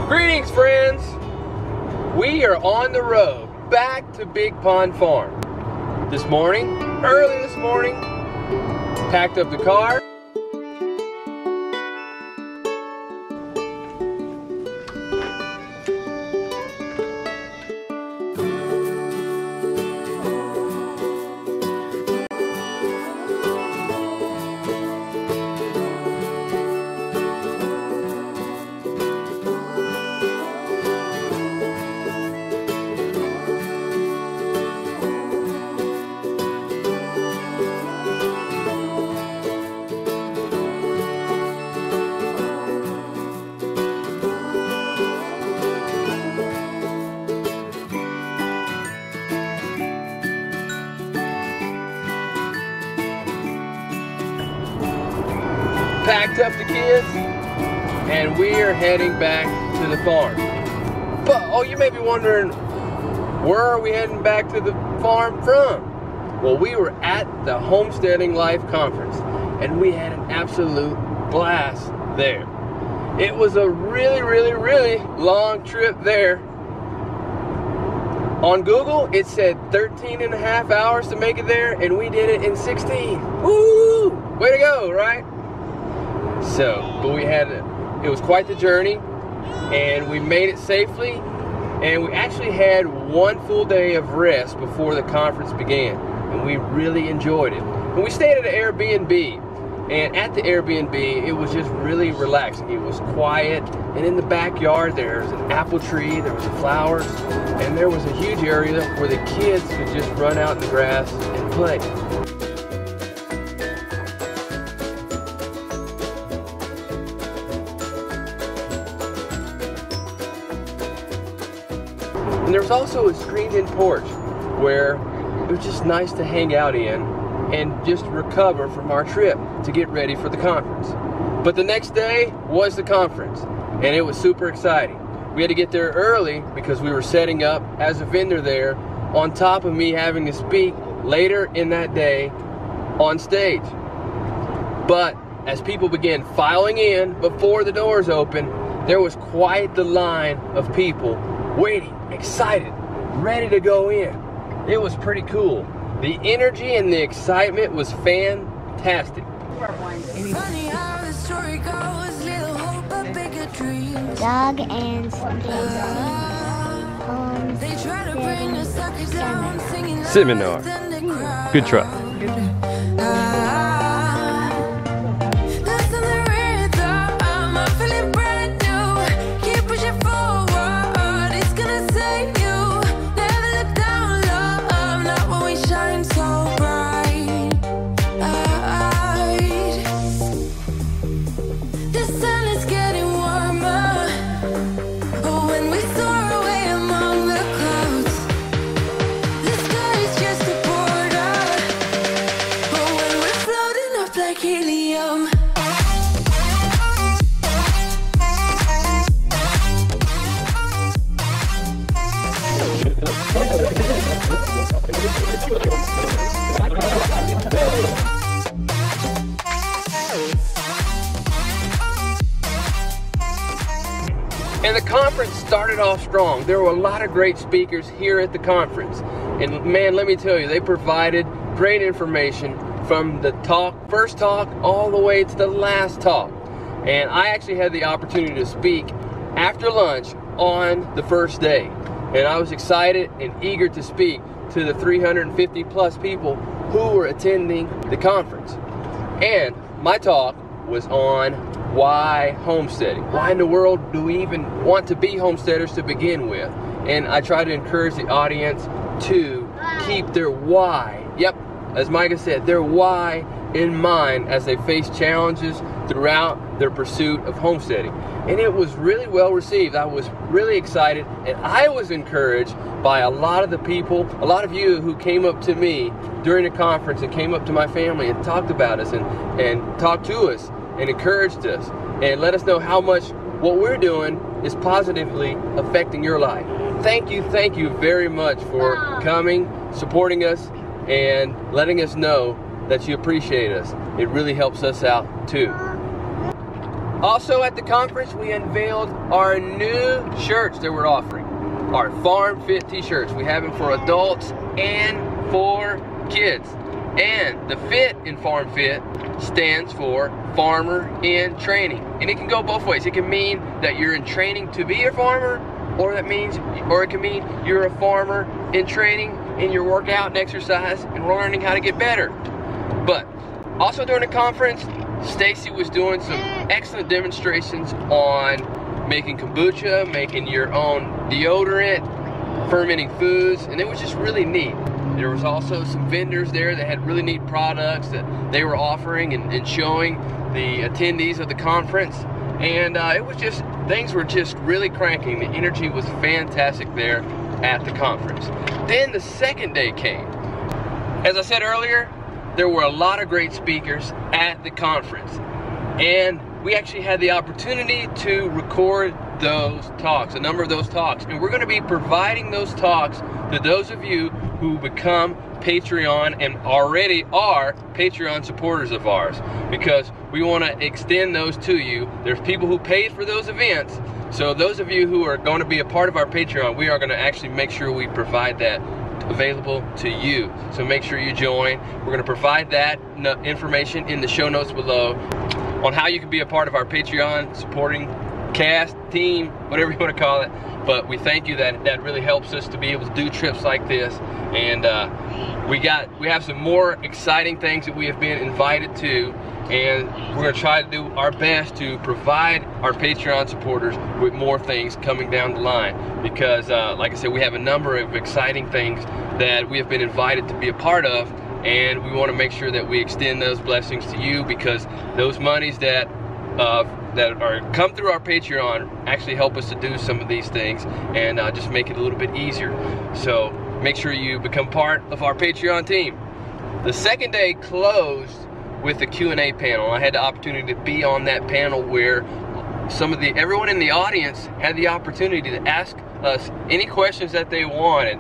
Greetings, friends. We are on the road back to Big Pond Farm. This morning, early this morning, packed up the car. Packed up the kids, and we are heading back to the farm. But, oh, you may be wondering, where are we heading back to the farm from? Well, we were at the Homesteading Life Conference, and we had an absolute blast there. It was a really long trip there. On Google, it said 13.5 hours to make it there, and we did it in 16. Woo! Way to go, right? So, but it was quite the journey, and we made it safely, and we actually had one full day of rest before the conference began, and we really enjoyed it. And we stayed at an Airbnb, and at the Airbnb, it was just really relaxing. It was quiet, and in the backyard, there was an apple tree, there was flowers, and there was a huge area where the kids could just run out in the grass and play. And there was also a screened-in porch where it was just nice to hang out in and just recover from our trip to get ready for the conference. But the next day was the conference, and it was super exciting. We had to get there early because we were setting up as a vendor there, on top of me having to speak later in that day on stage. But as people began filing in before the doors opened, there was quite the line of people waiting, excited, ready to go in. It was pretty cool. The energy and the excitement was fantastic. Doug and Stacy. Seminar. Good try. And the conference started off strong. There were a lot of great speakers here at the conference. And man, let me tell you, they provided great information from the first talk, all the way to the last talk. And I actually had the opportunity to speak after lunch on the first day. And I was excited and eager to speak to the 350 plus people who were attending the conference. And my talk was on why homesteading. Why in the world do we even want to be homesteaders to begin with? And I try to encourage the audience to keep their why, yep, as Micah said, their why in mind as they face challenges throughout their pursuit of homesteading. And it was really well received. I was really excited, and I was encouraged by a lot of the people, a lot of you who came up to me during the conference and came up to my family and talked about us and talked to us and encouraged us and let us know how much what we're doing is positively affecting your life. Thank you very much for coming, supporting us, and letting us know that you appreciate us. It really helps us out too. Also at the conference, we unveiled our new shirts that we're offering. Our FARM F.I.T t-shirts. We have them for adults and for kids. And the FIT in FARM F.I.T stands for Farmer in Training. And it can go both ways. It can mean that you're in training to be a farmer, or it can mean you're a farmer in training in your workout and exercise and learning how to get better. But also during the conference, Stacy was doing some excellent demonstrations on making kombucha, making your own deodorant, fermenting foods, and it was just really neat. There was also some vendors there that had really neat products that they were offering and showing the attendees of the conference. And it was just, things were just really cranking. The energy was fantastic there at the conference. Then the second day came. As I said earlier, there were a lot of great speakers at the conference. And we actually had the opportunity to record those talks, a number of those talks. And we're going to be providing those talks to those of you who become Patreon and already are Patreon supporters of ours, because we want to extend those to you. There's people who paid for those events, so those of you who are going to be a part of our Patreon, we are going to actually make sure we provide that available to you. So make sure you join. We're going to provide that information in the show notes below on how you can be a part of our Patreon supporting cast, team, whatever you want to call it. But we thank you, that really helps us to be able to do trips like this. And we have some more exciting things that we have been invited to, and we're going to try to do our best to provide our Patreon supporters with more things coming down the line, because like I said, we have a number of exciting things that we have been invited to be a part of, and we want to make sure that we extend those blessings to you, because those monies that come through our Patreon actually help us to do some of these things and just make it a little bit easier. So make sure you become part of our Patreon team. The second day closed with the Q&A panel. I had the opportunity to be on that panel where everyone in the audience had the opportunity to ask us any questions that they wanted.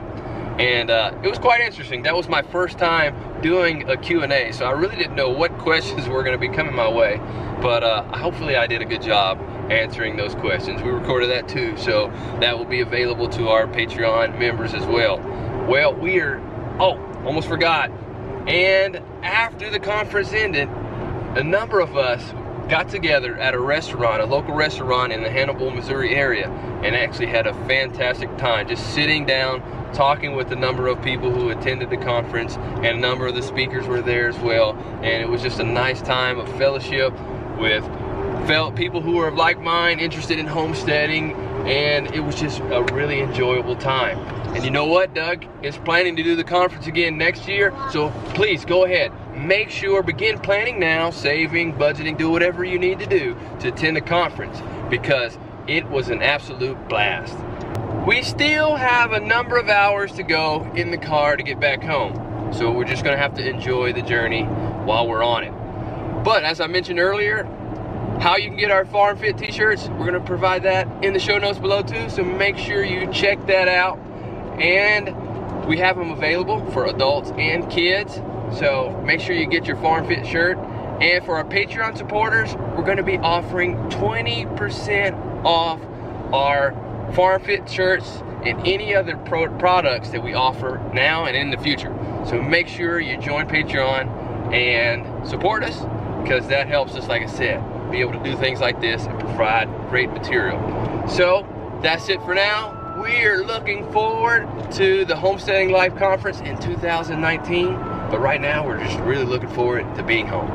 And it was quite interesting. That was my first time doing a Q&A, so I really didn't know what questions were going to be coming my way. But hopefully I did a good job answering those questions. We recorded that too, so that will be available to our Patreon members as well. Well, almost forgot. And after the conference ended, a number of us got together at a restaurant, a local restaurant in the Hannibal, Missouri area, and actually had a fantastic time just sitting down, talking with a number of people who attended the conference, and a number of the speakers were there as well. And it was just a nice time of fellowship with people who are of like mind, interested in homesteading, and it was just a really enjoyable time. And you know what? Doug is planning to do the conference again next year, so please go ahead. Make sure, begin planning now, saving, budgeting, do whatever you need to do to attend the conference, because it was an absolute blast. We still have a number of hours to go in the car to get back home, so we're just gonna have to enjoy the journey while we're on it. But as I mentioned earlier, how you can get our FARM F.I.T t-shirts, we're gonna provide that in the show notes below too, so make sure you check that out. And we have them available for adults and kids, so make sure you get your FARM F.I.T shirt. And for our Patreon supporters, we're gonna be offering 20% off our FARM F.I.T shirts and any other products that we offer now and in the future. So make sure you join Patreon and support us, because that helps us, like I said, be able to do things like this and provide great material. So that's it for now. We're looking forward to the Homesteading Life Conference in 2019, but right now we're just really looking forward to being home.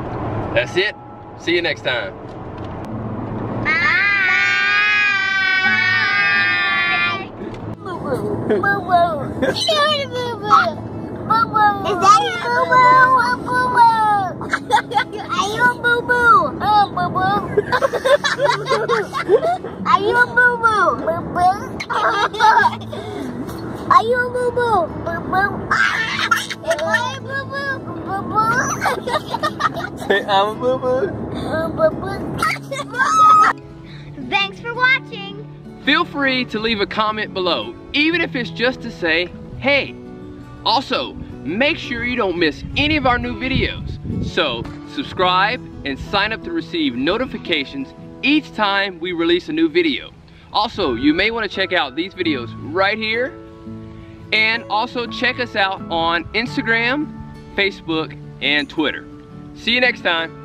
That's it. See you next time. Boo-boo. Boo-boo. Cute boo-boo. Boo-boo. Is that a boo-boo? Boo-boo. Are you a boo-boo? Oh, boo-boo. Are you a boo-boo? Boo-boo. Are you a boo-boo? Boo-boo. Am I a boo-boo? Boo-boo. Say I'm a boo-boo. Boo-boo. Thanks for watching. Feel free to leave a comment below, even if it's just to say, hey. Also, make sure you don't miss any of our new videos. So, subscribe and sign up to receive notifications each time we release a new video. Also, you may want to check out these videos right here, and also check us out on Instagram, Facebook, and Twitter. See you next time.